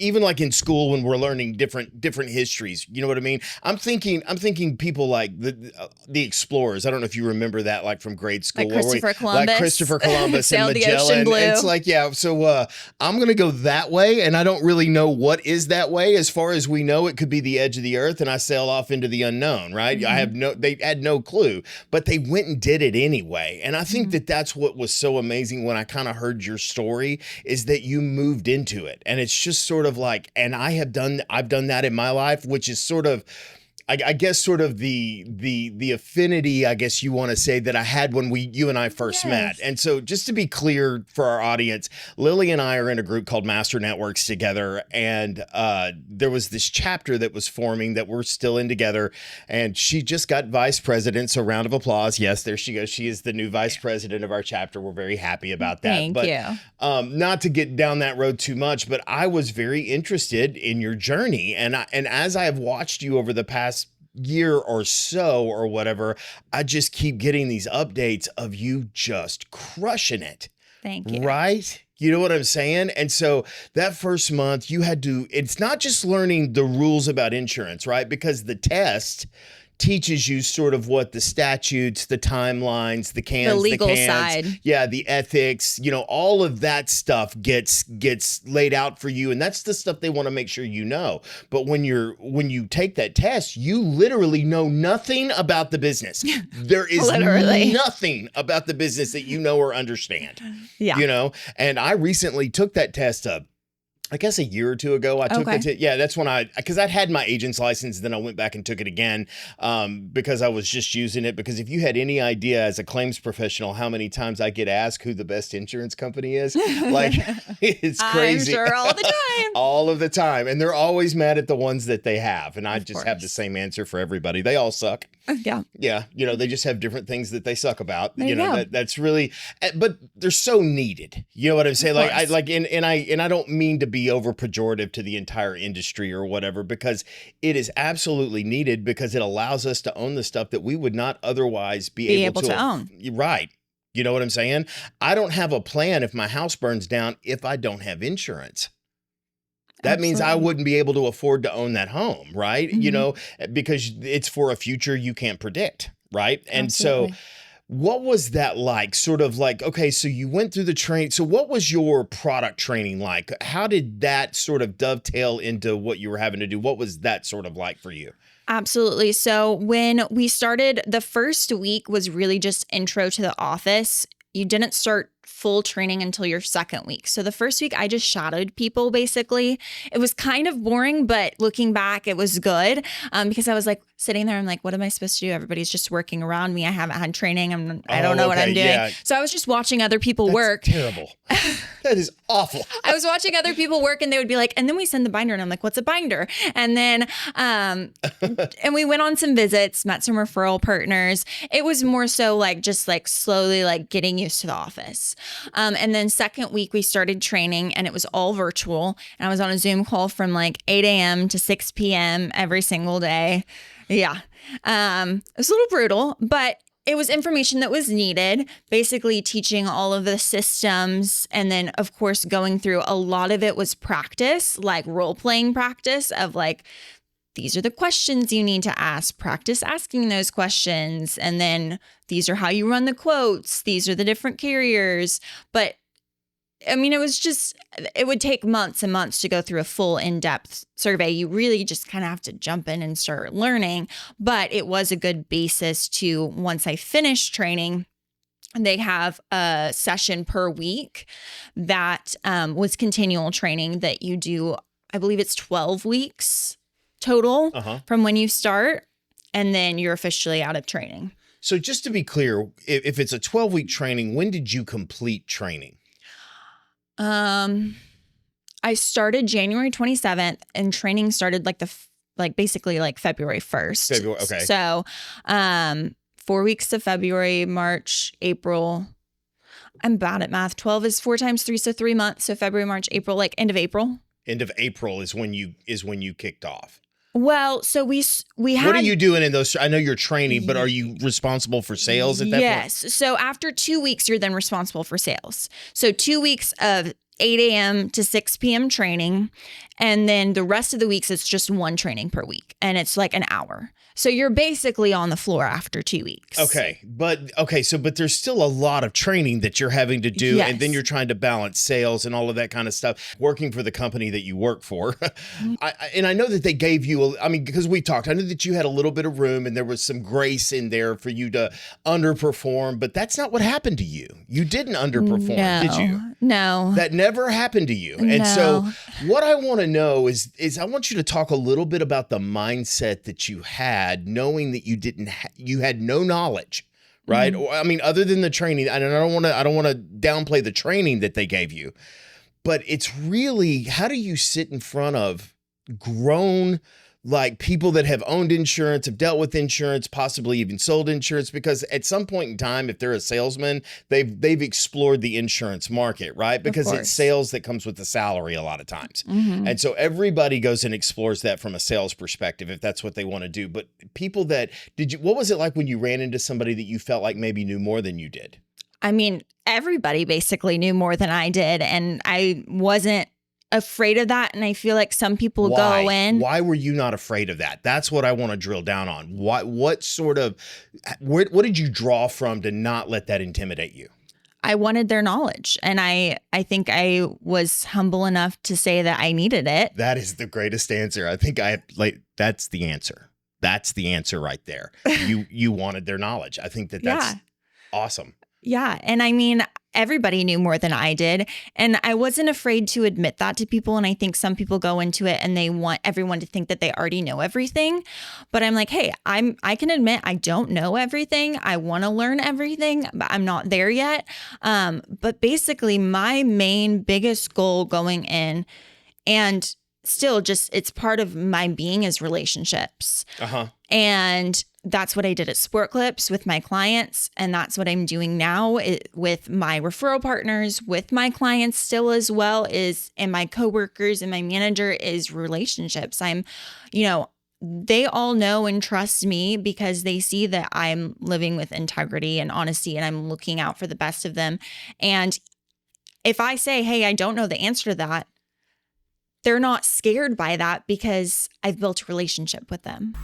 even like in school when we're learning different histories, you know what I mean? I'm thinking people like the explorers. I don't know if you remember that, like from grade school, Like Christopher Columbus, like Christopher Columbus and sailed the ocean Magellan. blue. It's like, yeah. So I'm gonna go that way, and I don't really know what is that way. As far as we know, it could be the edge of the earth, and I sail off into the unknown. Right? They had no clue, but they went and did it anyway. And I think that that's what was so amazing when I kind of heard your story, is that you moved into it, and it's just sort of like, and I've done that in my life, which is sort of, I guess, sort of the affinity, I guess you want to say, that I had when you and I first met. And so just to be clear for our audience, Lilly and I are in a group called Master Networks together. And there was this chapter that was forming that we're still in together. And she just got vice president. So round of applause. Yes, there she goes. She is the new vice president of our chapter. We're very happy about that. Thank you. Not to get down that road too much, but I was very interested in your journey. And as I have watched you over the past year or so or whatever, I just keep getting these updates of you just crushing it. Thank you. Right? You know what I'm saying? And so that first month you had to, it's not just learning the rules about insurance, right? Because the test teaches you sort of what the statutes, the timelines, the cans, the legal side, the ethics, all of that stuff gets laid out for you, and that's the stuff they want to make sure you know. But when you take that test, you literally know nothing about the business. There is nothing about the business that you know or understand. Yeah, and I recently took that test I guess a year or two ago, I took that's when because I'd had my agent's license, then I went back and took it again because I was just using it. Because if you had any idea as a claims professional how many times I get asked who the best insurance company is, like it's crazy. I'm sure all the time. All of the time. And they're always mad at the ones that they have. And I just have the same answer for everybody. They all suck. Yeah. Yeah. They just have different things that they suck about. That's really, but they're so needed. You know what I'm saying? And I don't mean to be over pejorative to the entire industry or whatever, because it is absolutely needed, because it allows us to own the stuff that we would not otherwise be able to own. Right. You know what I'm saying? I don't have a plan if my house burns down if I don't have insurance. That means I wouldn't be able to afford to own that home, right? Mm-hmm. Because it's for a future you can't predict, right? And so what was that like? Sort of like, okay, so you went through the training. So what was your product training like? How did that sort of dovetail into what you were having to do? What was that sort of like for you? Absolutely. So when we started, the first week was really just intro to the office. You didn't start full training until your second week. So the first week I just shadowed people basically. It was kind of boring, but looking back, it was good because I was like sitting there. I'm like, what am I supposed to do? Everybody's just working around me. I haven't had training. I don't know what I'm doing. Yeah. So I was just watching other people work. Terrible. That is awful. I was watching other people work and they would be like, and then we send the binder. And I'm like, what's a binder? And then, and we went on some visits, met some referral partners. It was more so like, just like slowly like getting used to the office. And then second week we started training and it was all virtual. And I was on a Zoom call from like 8 a.m. to 6 p.m. every single day. Yeah. It was a little brutal, but it was information that was needed, basically teaching all of the systems. And then, of course, going through a lot of it was practice, like role-playing practice of like, these are the questions you need to ask. Practice asking those questions. And then these are how you run the quotes. These are the different carriers. But I mean, it would take months and months to go through a full in-depth survey. You really just kind of have to jump in and start learning. But it was a good basis to, once I finished training, they have a session per week that was continual training that you do. I believe it's 12 weeks total from when you start, and then you're officially out of training. So just to be clear, if it's a 12-week training, when did you complete training? I started January 27th and training started basically February 1st. February, okay. So, 4 weeks of February, March, April. I'm bad at math. 12 is 4 times 3, so 3 months. So February, March, April, like end of April. End of April is when you kicked off. Well, so we had. What are you doing in those? I know you're training, but are you responsible for sales at that point? Yes. So after 2 weeks, you're then responsible for sales. So 2 weeks of 8 a.m. to 6 p.m. training. And then the rest of the weeks, it's just one training per week. And it's like an hour. So you're basically on the floor after 2 weeks. But there's still a lot of training that you're having to do. Yes. And then you're trying to balance sales and all of that kind of stuff, working for the company that you work for. I know that they gave you, because we talked, I know that you had a little bit of room and there was some grace in there for you to underperform, but that's not what happened to you. You didn't underperform, did you? No. That never happened to you. And so what I want to know is I want you to talk a little bit about the mindset that you had, knowing that you had no knowledge, right? Other than the training, and I don't want to downplay the training that they gave you, but it's really, how do you sit in front of grown, like people that have owned insurance, have dealt with insurance, possibly even sold insurance, because at some point in time, if they're a salesman, they've explored the insurance market, right? Because it's sales that comes with the salary a lot of times. And so everybody goes and explores that from a sales perspective, if that's what they want to do. But people what was it like when you ran into somebody that you felt like maybe knew more than you did? Everybody basically knew more than I did. And I wasn't afraid of that. And I feel like some people go in. Why were you not afraid of that? That's what I want to drill down on. What did you draw from to not let that intimidate you? I wanted their knowledge. And I think I was humble enough to say that I needed it. That is the greatest answer. I think that's the answer. That's the answer right there. You wanted their knowledge. I think that's awesome. Yeah. And everybody knew more than I did. And I wasn't afraid to admit that to people. And I think some people go into it and they want everyone to think that they already know everything. But I'm like, hey, I can admit I don't know everything. I want to learn everything, but I'm not there yet. But basically my biggest goal going in, and still just, it's part of my being, is relationships. And that's what I did at Sport Clips with my clients. And that's what I'm doing now with my referral partners, with my clients still as well, and my coworkers and my manager, is relationships. They all know and trust me because they see that I'm living with integrity and honesty, and I'm looking out for the best of them. And if I say, hey, I don't know the answer to that, they're not scared by that because I've built a relationship with them.